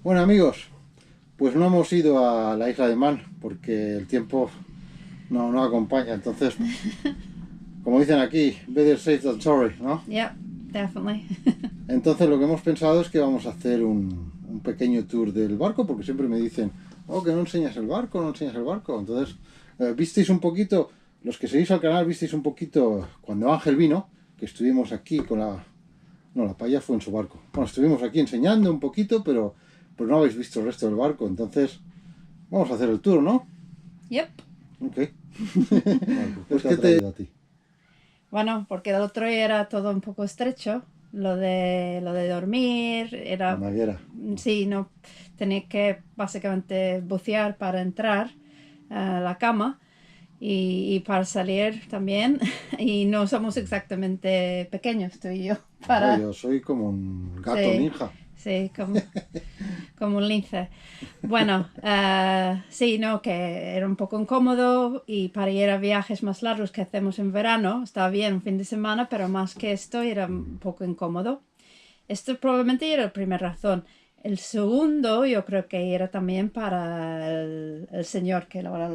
Bueno amigos, pues no hemos ido a la isla de Man porque el tiempo no acompaña, entonces, como dicen aquí, better safe than sorry, ¿no? Yeah, definitely. Entonces lo que hemos pensado es que vamos a hacer un pequeño tour del barco, porque siempre me dicen, oh, que no enseñas el barco, no enseñas el barco. Entonces, visteis un poquito, los que seguís al canal, visteis un poquito cuando Ángel vino, que estuvimos aquí con la... No, la paella fue en su barco. Bueno, estuvimos aquí enseñando un poquito, pero no habéis visto el resto del barco. Entonces, vamos a hacer el tour, ¿no? Yep. Ok. Pues, ¿qué te ha traído a ti? Bueno, porque el otro día era todo un poco estrecho. Lo de dormir era... La naviera. Sí, no, tenía que básicamente bucear para entrar a la cama y para salir también. Y no somos exactamente pequeños, tú y yo. No, yo soy como un gato Sí. ninja. Sí, como un lince. Bueno, sí, no, que era un poco incómodo y para ir a viajes más largos que hacemos en verano, estaba bien un fin de semana, pero más que esto era un poco incómodo. Esto probablemente era la primera razón. El segundo yo creo que era también para el señor, que ahora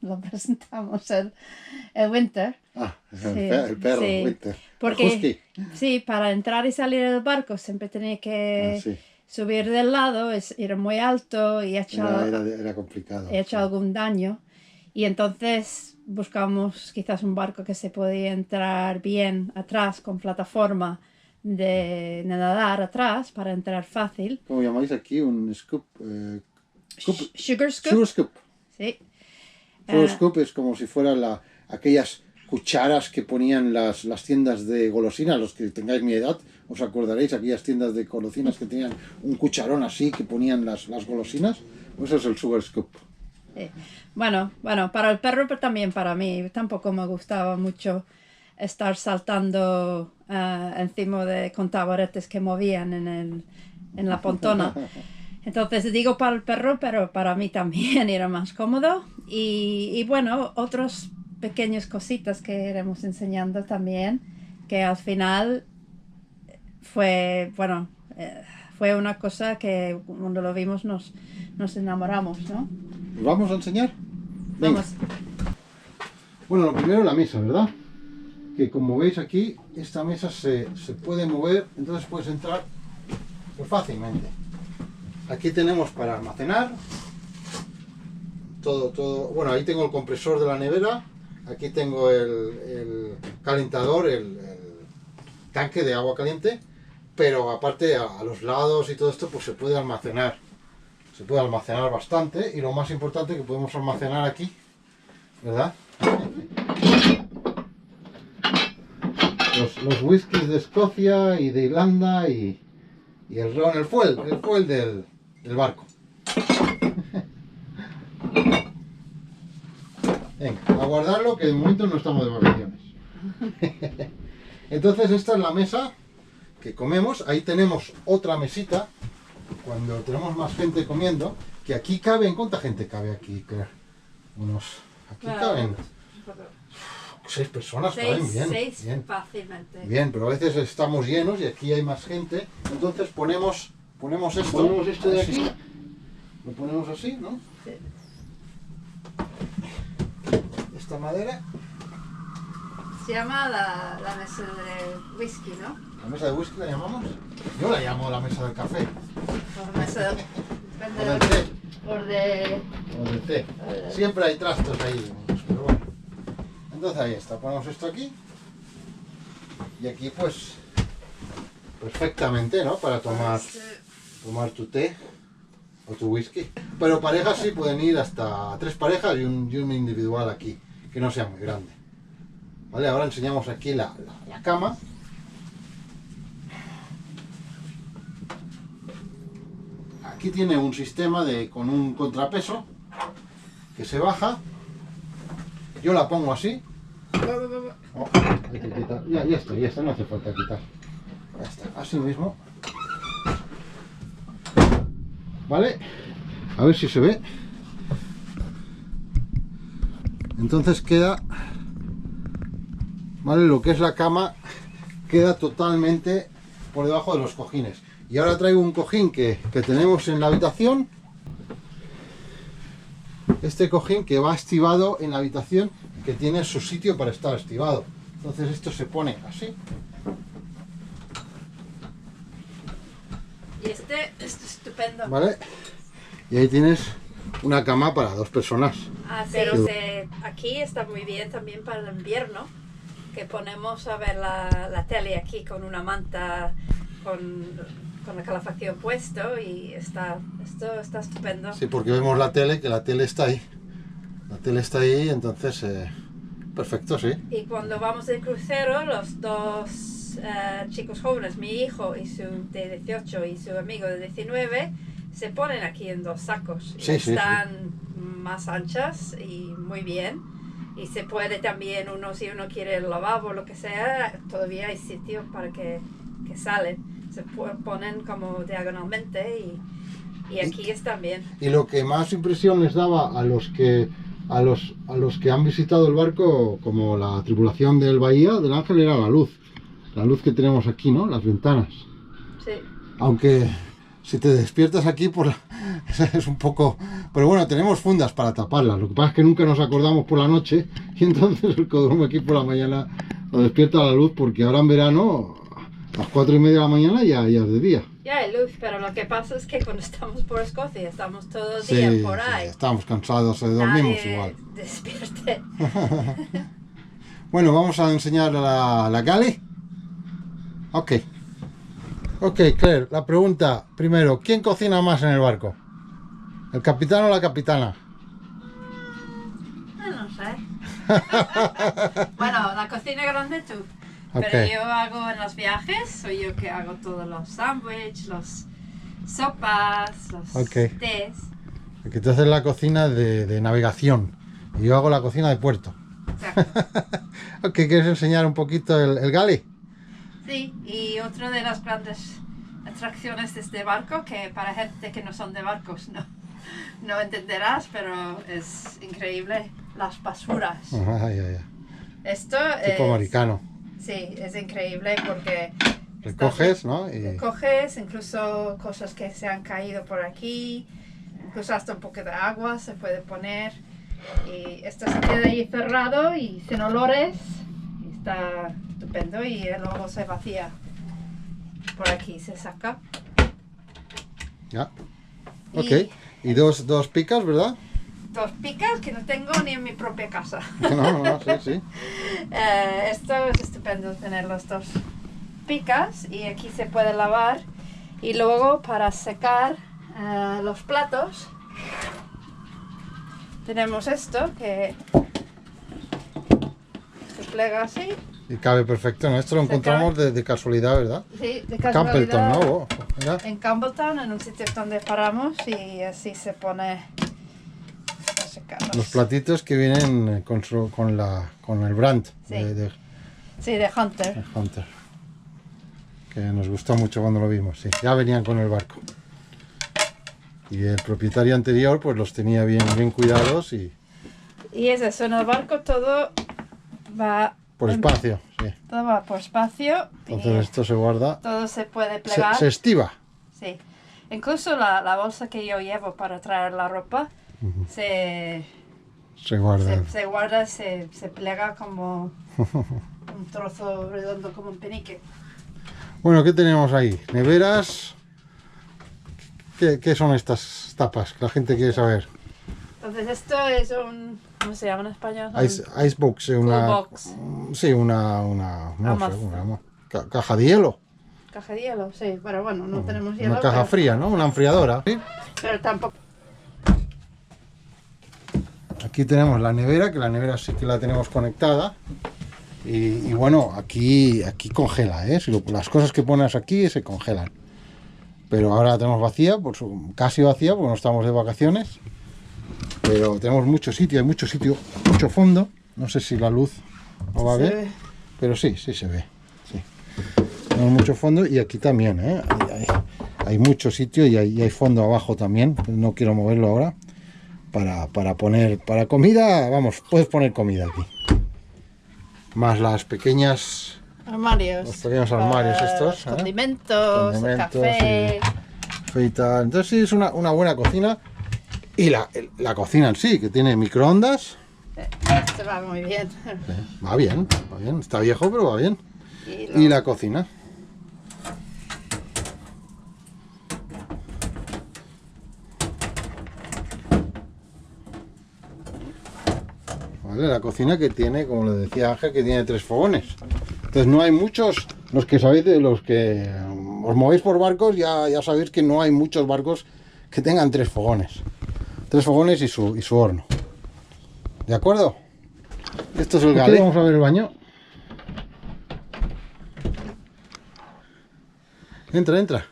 lo presentamos, el Winter. Ah, Sí, el perro, sí. Winter. Porque, El husky. sí, para entrar y salir del barco siempre tenía que Ah, sí. subir del lado, era muy alto y Era complicado. he hecho algún daño. Y entonces buscamos quizás un barco que se podía entrar bien atrás con plataforma de nadar atrás para entrar fácil. ¿Cómo llamáis aquí? Un scoop. Sugar scoop. Sugar scoop. Sí. Sugar scoop es como si fueran aquellas cucharas que ponían las tiendas de golosinas. Los que tengáis mi edad os acordaréis, aquellas tiendas de golosinas que tenían un cucharón así que ponían las golosinas. Pues eso es el sugar scoop. Sí. Bueno, para el perro, pero también para mí. Tampoco me gustaba mucho estar saltando encima con taburetes que movían en la pontona. Entonces digo para el perro, pero para mí también era más cómodo. Y bueno, otras pequeñas cositas que iremos enseñando también, que al final fue, bueno, fue una cosa que cuando lo vimos nos enamoramos, ¿no? ¿Os vamos a enseñar? Venga. Vamos. Bueno, lo primero la mesa, ¿verdad? Que como veis aquí, esta mesa se puede mover, entonces puedes entrar pues, fácilmente. Aquí tenemos para almacenar todo. Bueno, ahí tengo el compresor de la nevera, aquí tengo el calentador, el tanque de agua caliente, pero aparte a los lados y todo esto pues se puede almacenar bastante, y lo más importante que podemos almacenar aquí, ¿verdad? Los whiskies de Escocia y de Irlanda y el ron, el fuel del barco. Venga, a guardarlo, que de momento no estamos de vacaciones. Entonces esta es la mesa que comemos. Ahí tenemos otra mesita cuando tenemos más gente comiendo, que aquí caben, ¿cuánta gente cabe aquí? Aquí caben 6 personas, caben bien, bien. Fácilmente. Bien, pero a veces estamos llenos y aquí hay más gente, entonces ponemos esto de aquí, lo ponemos así, ¿no? Sí. Esta madera, Se llama la mesa de whisky, ¿no? la mesa de whisky la llamamos, yo la llamo la mesa del café, O la mesa o del té, o o del té, siempre hay trastos ahí, pero bueno. Entonces ahí está, ponemos esto aquí, y aquí pues, perfectamente, ¿no? Para tomar tu té o tu whisky. Pero parejas sí pueden ir hasta 3 parejas y un individual aquí, que no sea muy grande. Vale, ahora enseñamos aquí la cama. Aquí tiene un sistema con un contrapeso que se baja. Yo la pongo así. Oh, hay que quitar. Ya está, no hace falta quitar. Ya está, así mismo. ¿Vale? A ver si se ve. Entonces queda, ¿vale? Lo que es la cama queda totalmente por debajo de los cojines. Y ahora traigo un cojín que tenemos en la habitación. Este cojín que va estibado en la habitación, que tiene su sitio para estar estibado. Entonces esto se pone así. Y este es estupendo. ¿Vale? Y ahí tienes una cama para 2 personas. Ah, pero aquí está muy bien también para el invierno, que ponemos a ver la tele aquí con una manta, con la calefacción puesto y esto está estupendo. Sí, porque vemos la tele, que la tele está ahí. La tele está ahí, entonces perfecto, sí. Y cuando vamos de crucero, los 2 chicos jóvenes, mi hijo de 18 y su amigo de 19, se ponen aquí en 2 sacos. Sí, Están más anchas y muy bien. Y se puede también, si uno quiere el lavabo o lo que sea, todavía hay sitio para que salen. Se ponen como diagonalmente y aquí están bien. Y lo que más impresión les daba a los que han visitado el barco, como la tripulación del Bahía del Ángel, era la luz que tenemos aquí, ¿no? Las ventanas. Sí. Aunque si te despiertas aquí es un poco... Pero bueno, tenemos fundas para taparlas. Lo que pasa es que nunca nos acordamos por la noche y entonces el que duerme aquí por la mañana lo despierta la luz, porque ahora en verano a las 4:30 de la mañana ya es de día. Ya hay luz, pero lo que pasa es que cuando estamos por Escocia estamos todo el día por ahí. Sí, estamos cansados, dormimos Nadie igual. despierte. Bueno, vamos a enseñar la galley. Ok, Claire, la pregunta primero, ¿quién cocina más en el barco? ¿El capitán o la capitana? No sé. Bueno, la cocina grande tú. Ok. Pero yo hago en los viajes, soy yo que hago todos los sándwiches, las sopas, los tés. Porque tú haces la cocina de navegación y yo hago la cocina de puerto. Ok, ¿quieres enseñar un poquito el galley? Sí, y otra de las grandes atracciones de este barco, que para gente que no son de barcos no entenderás, pero es increíble, las basuras. Esto tipo americano. Sí, es increíble porque recoges, ¿no? Recoges incluso cosas que se han caído por aquí, incluso hasta un poco de agua se puede poner. Y esto se queda ahí cerrado y sin olores. Y está estupendo y luego se vacía. Por aquí se saca. Ya. Ok. Y dos picas, ¿verdad? 2 picas que no tengo ni en mi propia casa. No, sí. Esto es estupendo tener los 2 picas y aquí se puede lavar. Y luego para secar los platos tenemos esto que se plega así. Y cabe perfecto, ¿no? Esto lo encontramos de casualidad, ¿verdad? Sí, de casualidad. Campbellton, ¿no? Oh, en Campbellton, en un sitio donde paramos y así se pone a secarlos. Los platitos que vienen con el brand Sí. de Hunter. Hunter. Que nos gustó mucho cuando lo vimos, sí. Ya venían con el barco. Y el propietario anterior pues los tenía bien cuidados y es eso, en el barco todo va... por espacio, sí. Todo va por espacio. Entonces esto se guarda. Todo se puede plegar. Se estiva. Sí. Incluso la bolsa que yo llevo para traer la ropa se guarda. Se guarda, se plega como un trozo redondo, como un penique. Bueno, ¿qué tenemos ahí? Neveras. ¿Qué son estas tapas? Que la gente quiere saber. Entonces esto es un... ¿Cómo se llama en español? Icebox, una... box. Sí, una caja de hielo. Caja de hielo, sí. Pero bueno, no tenemos hielo. Una caja fría, ¿no? Una enfriadora. ¿Sí? Pero tampoco... Aquí tenemos la nevera, que la nevera sí que la tenemos conectada. Y bueno, aquí congela, ¿eh? Las cosas que pones aquí se congelan. Pero ahora la tenemos vacía, casi vacía, porque no estamos de vacaciones. Pero tenemos mucho sitio, mucho fondo. No sé si la luz lo va a ver, pero sí se ve. Sí. Tenemos mucho fondo y aquí también, ¿eh? Hay mucho sitio y hay fondo abajo también. No quiero moverlo ahora. Para poner, para comida, vamos, puedes poner comida aquí. Más las pequeñas Armarios. Los pequeños armarios estos. Condimentos, Condimentos, café. Y tal. Entonces sí, es una buena cocina. Y la cocina en sí, que tiene microondas. Se va muy bien. Va bien, va bien. Está viejo, pero va bien. Y Y la cocina. ¿Vale? La cocina que tiene, como le decía Ángel, que tiene 3 fogones. Entonces no hay muchos, los que sabéis, de los que os movéis por barcos, ya sabéis que no hay muchos barcos que tengan 3 fogones. 3 fogones y su horno. ¿De acuerdo? Esto es el gale. Vamos a ver el baño. Entra, entra.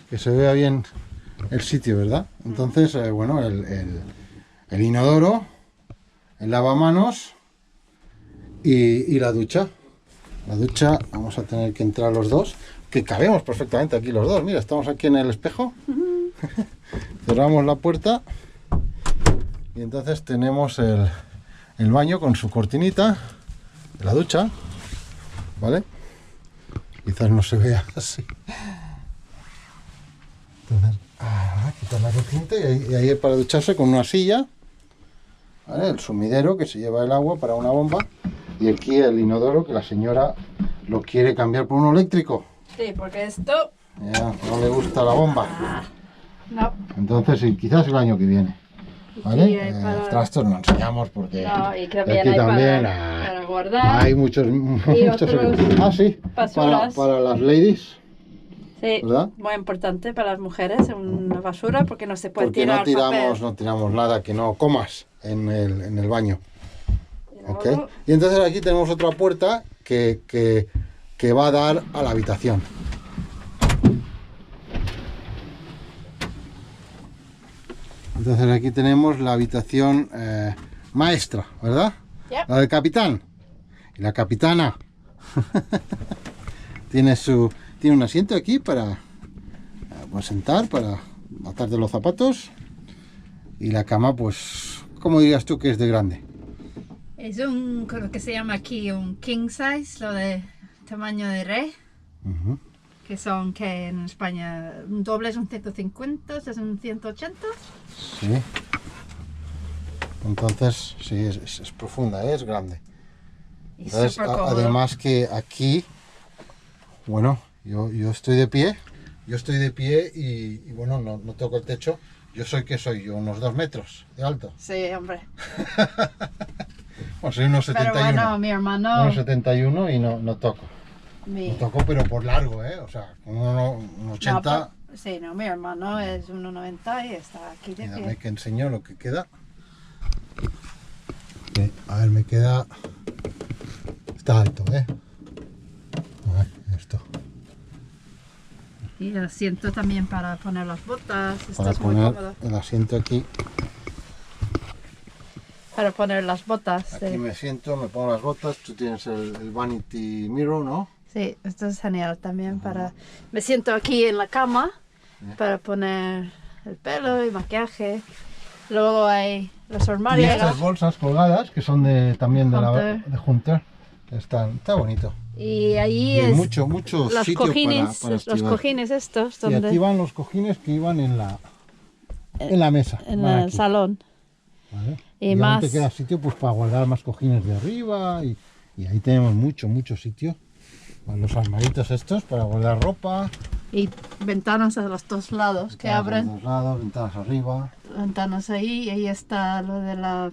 Que se vea bien el sitio, ¿verdad? Entonces, bueno, el inodoro, el lavamanos y la ducha. La ducha, vamos a tener que entrar los dos, que cabemos perfectamente aquí los dos. Mira, estamos aquí en el espejo. Cerramos la puerta y entonces tenemos el baño con su cortinita, la ducha, ¿vale? Quizás no se vea así. Entonces, quitar la cortinita y ahí es para ducharse con una silla, ¿vale? El sumidero que se lleva el agua para una bomba y aquí el inodoro que la señora lo quiere cambiar por uno eléctrico. Sí, porque esto... Ya, no le gusta la bomba. No. Entonces, sí, quizás el año que viene. ¿Vale? Sí, para... Trastos no enseñamos porque No, y aquí también hay también para guardar. hay muchos otros sí, basuras. para las ladies, Sí, ¿verdad? muy importante para las mujeres, una basura, porque no se puede Porque tirar papel. no tiramos nada que no comas en el baño. Y ¿Ok? luego- Y entonces aquí tenemos otra puerta que va a dar a la habitación. Entonces aquí tenemos la habitación maestra, ¿verdad? Yep. La del capitán. Y la capitana tiene un asiento aquí para pues, sentar, para atarte los zapatos. Y la cama, pues, ¿cómo dirías tú que es de grande? Es lo que se llama aquí un king size, lo de tamaño de rey, Ujú. que son que en España un doble es un 150, es un 180. Sí. Entonces, sí, es profunda, es grande. Y Entonces, súper cómodo. además que aquí, bueno, yo estoy de pie, y bueno, no toco el techo. Yo soy unos 2 metros de alto. Sí, hombre. Bueno, soy unos Pero 71. bueno, mi hermano... Unos 71 y no toco. mi- No toco, pero por largo, ¿eh? O sea, con un 80. No, sí, no, mi hermano es 1,90 y está aquí de Y dame pie. que enseño lo que queda. Sí, a ver, me queda... Está alto, ¿eh? A ver, esto. Y el asiento también para poner las botas, esto Para es muy poner cómodo. el asiento aquí. Para poner las botas. Aquí Sí. me siento, me pongo las botas. Tú tienes el vanity mirror, ¿no? Sí, esto es genial también para... Me siento aquí en la cama para poner el pelo y maquillaje. Luego hay los Y armarios. estas bolsas colgadas, que son también de Hunter. Está bonito. Y ahí Y es mucho los sitio cojines, para los estivar. cojines estos, Y donde aquí van los cojines que iban en la mesa. en van el aquí, salón. ¿vale? Y aún más- te queda sitio pues para guardar más cojines de arriba y ahí tenemos mucho sitio. Los armaritos estos para guardar ropa. Y ventanas a los dos lados que Ventanas a abren. los dos lados, ventanas arriba. Ventanas ahí, y ahí está lo de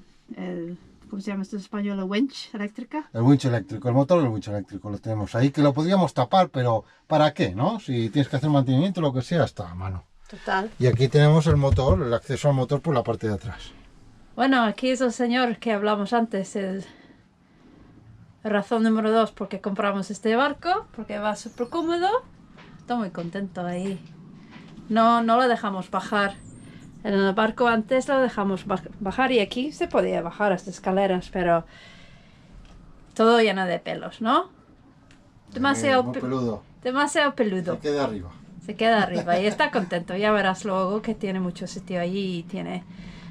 ¿cómo se llama esto en español? La winch eléctrica. El winch eléctrico, el motor del winch eléctrico lo tenemos ahí, que lo podríamos tapar, pero ¿para qué? ¿No? Si tienes que hacer mantenimiento, lo que sea, está a mano. Total. Y aquí tenemos el motor, el acceso al motor por la parte de atrás. Bueno, aquí es el señor que hablamos antes, razón número 2 porque compramos este barco, porque va súper cómodo. Estoy muy contento ahí. No lo dejamos bajar. En el barco antes lo dejamos bajar y aquí se podía bajar las escaleras, pero todo lleno de pelos, ¿no? Demasiado, Muy peludo. demasiado peludo. Se queda arriba. Se queda arriba y está contento. Ya verás luego que tiene mucho sitio allí y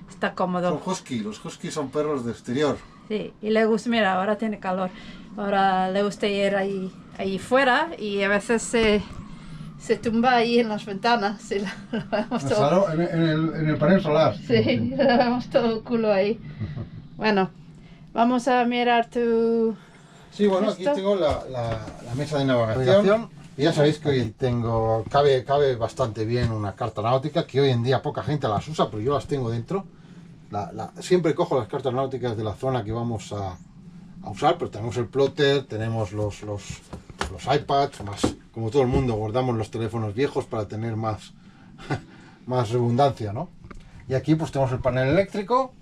está Son cómodo. husky, los husky son perros de exterior. Sí, y le gusta, mira, ahora tiene calor. Ahora le gusta ir ahí fuera y a veces se tumba ahí en las ventanas. Y lo vemos todo. En el panel solar. Sí, lo vemos todo el culo ahí. Bueno, vamos a mirar tu... Sí, bueno, aquí tengo la mesa de navegación. Y ya sabéis que hoy cabe bastante bien una carta náutica, que hoy en día poca gente las usa, pero yo las tengo dentro. Siempre cojo las cartas náuticas de la zona que vamos a usar, pero tenemos el plotter, tenemos los iPads, más como todo el mundo guardamos los teléfonos viejos para tener más redundancia, ¿no? Y aquí pues tenemos el panel eléctrico.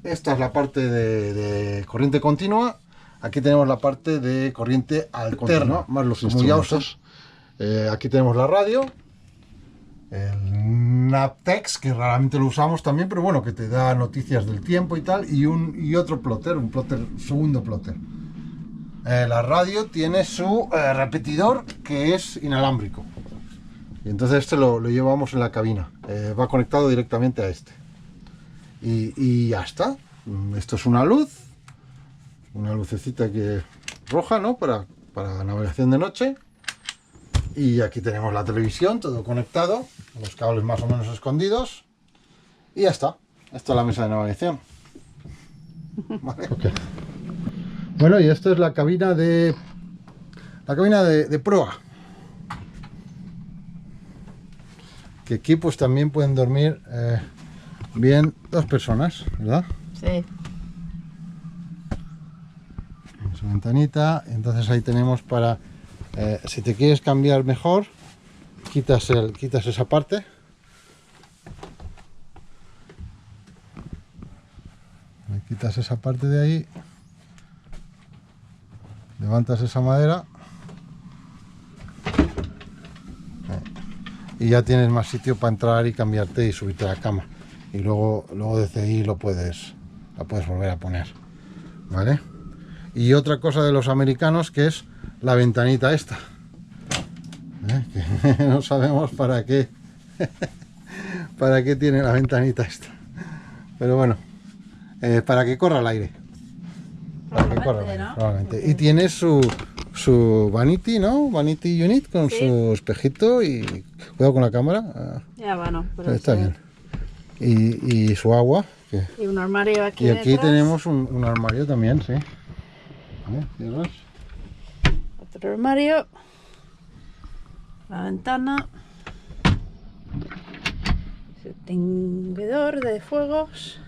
Esta es la parte de corriente continua. Aquí tenemos la parte de corriente alterna, más los instrumentos. Aquí tenemos la radio, el Naptex, que raramente lo usamos también, pero bueno, que te da noticias del tiempo y tal, y otro plotter, segundo plotter. La radio tiene su repetidor, que es inalámbrico. Y entonces este lo llevamos en la cabina. Va conectado directamente a este. Y ya está. Esto es una lucecita roja, ¿no? Para navegación de noche. Y aquí tenemos la televisión, todo conectado, los cables más o menos escondidos. Y ya está. Esta es la mesa de navegación. Vale. Okay. Bueno, y esto es la cabina de proa. Que aquí pues también pueden dormir bien 2 personas, ¿verdad? Sí. Su ventanita, entonces ahí tenemos para si te quieres cambiar mejor, quitas esa parte. Quitas esa parte de ahí, levantas esa madera y ya tienes más sitio para entrar y cambiarte y subirte a la cama, y luego desde ahí la puedes volver a poner, ¿vale? Y otra cosa de los americanos, que es la ventanita esta, que no sabemos para qué tiene la ventanita esta, pero bueno, para que corra el aire, probablemente. Y tiene su vanity, ¿no? Vanity unit con su espejito y cuidado con la cámara. Ya, bueno, pero está bien. Y su agua. Y un armario aquí. Y aquí detrás. tenemos un armario también, sí. Vale, cierras. Otro armario. La ventana. Su extinguidor de fuegos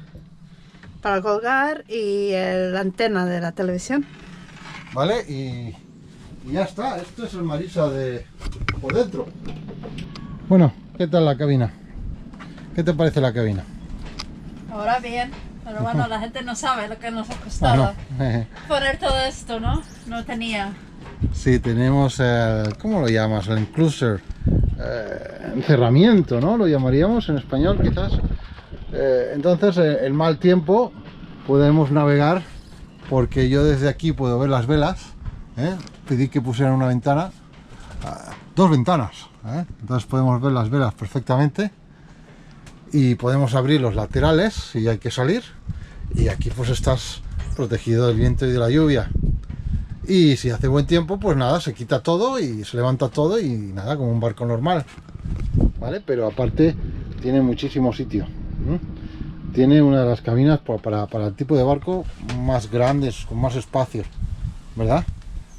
para colgar y la antena de la televisión. Vale, y ya está. Esto es el Marisa por dentro. Bueno, ¿qué tal la cabina? ¿Qué te parece la cabina? Ahora bien, pero bueno, la gente no sabe lo que nos ha costado poner todo esto, ¿no? No tenía. Sí, tenemos ¿cómo lo llamas? El enclosure, encerramiento, ¿no? Lo llamaríamos en español quizás. Entonces el mal tiempo podemos navegar, porque yo desde aquí puedo ver las velas. Pedí que pusieran una ventana, 2 ventanas, entonces podemos ver las velas perfectamente. Y podemos abrir los laterales si hay que salir, y aquí pues estás protegido del viento y de la lluvia. Y si hace buen tiempo, pues nada, se quita todo y se levanta todo y nada, como un barco normal, ¿vale? Pero aparte tiene muchísimo sitio. Tiene una de las cabinas para el tipo de barco más grandes, con más espacio, ¿verdad?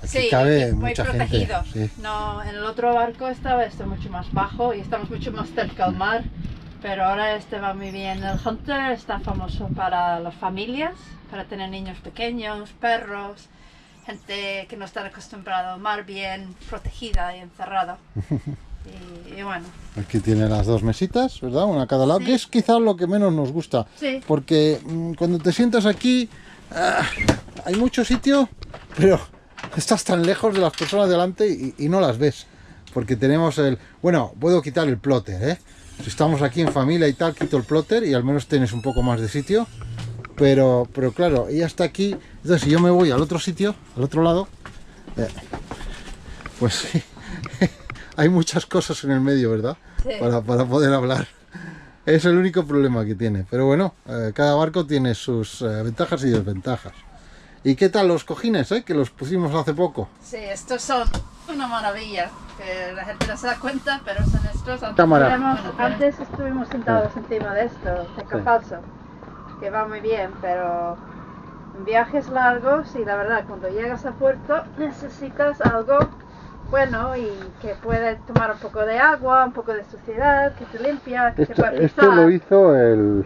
Aquí sí, cabe muy mucha protegido. gente. Sí. No, en el otro barco estaba esto mucho más bajo y estamos mucho más cerca al mar. Pero ahora este va muy bien. El Hunter está famoso para las familias, para tener niños pequeños, perros, gente que no está acostumbrada al mar, bien protegida y encerrada. Y bueno. Aquí tiene las 2 mesitas, ¿verdad? Una a cada lado, sí. Que es quizás lo que menos nos gusta. Sí. Porque cuando te sientas aquí, hay mucho sitio, pero estás tan lejos de las personas delante y no las ves. Porque tenemos bueno, puedo quitar el plotter, Si estamos aquí en familia y tal, quito el plotter y al menos tienes un poco más de sitio. Pero claro, ella está aquí. Entonces si yo me voy al otro sitio, al otro lado, pues sí, hay muchas cosas en el medio, ¿verdad? Sí. Para poder hablar. Es el único problema que tiene. Pero bueno, cada barco tiene sus ventajas y desventajas. ¿Y qué tal los cojines, que los pusimos hace poco? Sí, estos son una maravilla, que la gente no se da cuenta, pero son estos. Cámara. Antes estuvimos sentados encima de esto, teca Sí. falso, que va muy bien, pero en viajes largos y la verdad, cuando llegas a puerto necesitas algo bueno y que puede tomar un poco de agua, un poco de suciedad, que te limpia, que te puede Esto lo hizo el...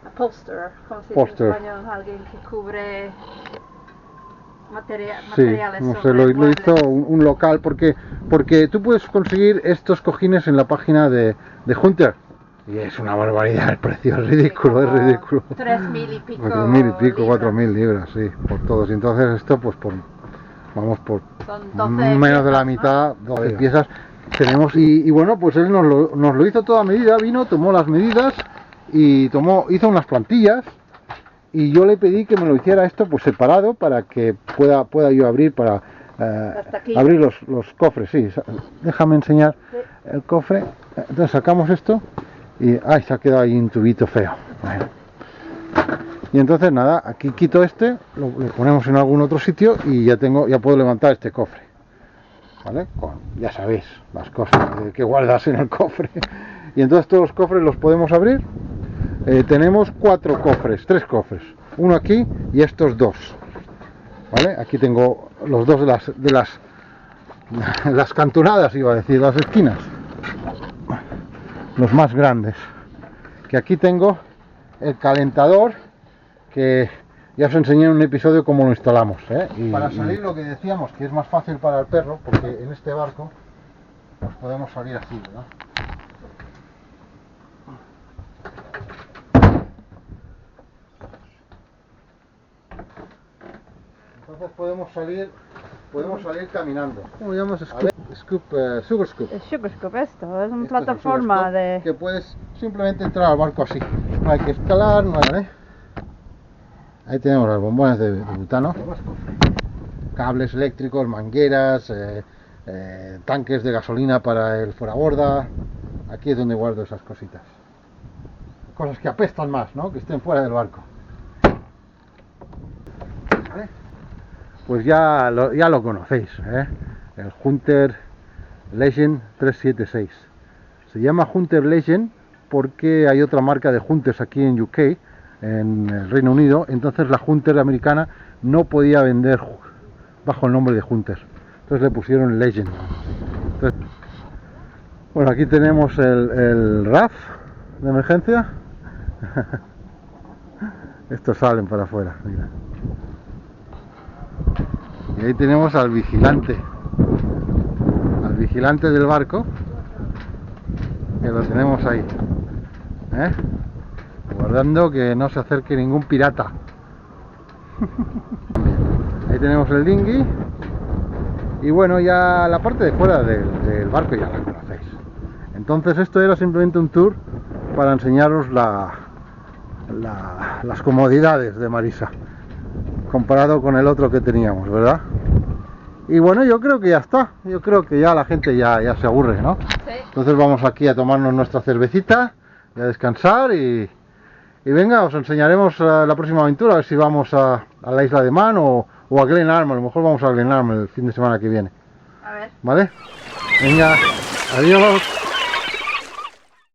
upholsterer, como se dice Poster. en español, alguien que cubre Sí, materiales no sé, sobre lo muebles. hizo un local porque tú puedes conseguir estos cojines en la página de Hunter y es una barbaridad el precio, es ridículo, es Como ridículo. 3.000 y pico. 3.000 y pico, libras. 4.000 libras, sí, por todos. Y entonces esto, pues vamos por Son 12 menos de la piezas, mitad, 12 piezas tenemos. Y bueno, pues él nos lo hizo todo a medida, vino, tomó las medidas y hizo unas plantillas. Y yo le pedí que me lo hiciera esto pues separado para que pueda yo abrir para abrir los cofres. Sí, déjame enseñar el cofre. Entonces sacamos esto y ¡ay! Se ha quedado ahí un tubito feo. Bueno. Y entonces nada, aquí quito este, lo ponemos en algún otro sitio y ya puedo levantar este cofre. ¿Vale? Ya sabéis las cosas que guardas en el cofre. Y entonces todos los cofres los podemos abrir. Tenemos 3 cofres, uno aquí y estos 2, ¿vale? Aquí tengo los 2 de las cantonadas, iba a decir, las esquinas, los más grandes. Que aquí tengo el calentador, que ya os enseñé en un episodio cómo lo instalamos, para salir lo que decíamos, que es más fácil para el perro, porque en este barco pues podemos salir así, ¿verdad? Entonces podemos salir caminando. ¿Cómo llamas? Sugar scoop. El Sugar Scoop, esto es una Esto es plataforma un sugar de... scoop que puedes simplemente entrar al barco así. No hay que escalar, no hay, Ahí tenemos las bombonas de butano, cables eléctricos, mangueras, tanques de gasolina para el fueraborda. Aquí es donde guardo esas cositas. Cosas que apestan más, ¿no? Que estén fuera del barco. ¿Vale? Pues ya lo conocéis, el Hunter Legend 376. Se llama Hunter Legend porque hay otra marca de Hunters aquí en UK, en el Reino Unido. Entonces la Hunter americana no podía vender bajo el nombre de Hunter, entonces le pusieron Legend. Entonces, bueno, aquí tenemos el RAF de emergencia. Estos salen para afuera, mira. Y ahí tenemos al vigilante del barco, que lo tenemos ahí, guardando que no se acerque ningún pirata. Ahí tenemos el dinghy y bueno, ya la parte de fuera del barco ya la conocéis. Entonces esto era simplemente un tour para enseñaros las comodidades de Marisa comparado con el otro que teníamos, ¿verdad? Y bueno, yo creo que ya está. Yo creo que ya la gente ya se aburre, ¿no? Sí. Entonces vamos aquí a tomarnos nuestra cervecita y a descansar y venga, os enseñaremos la próxima aventura, a ver si vamos a la isla de Man o a Glenarm. A lo mejor vamos a Glenarm el fin de semana que viene. A ver. ¿Vale? Venga, adiós.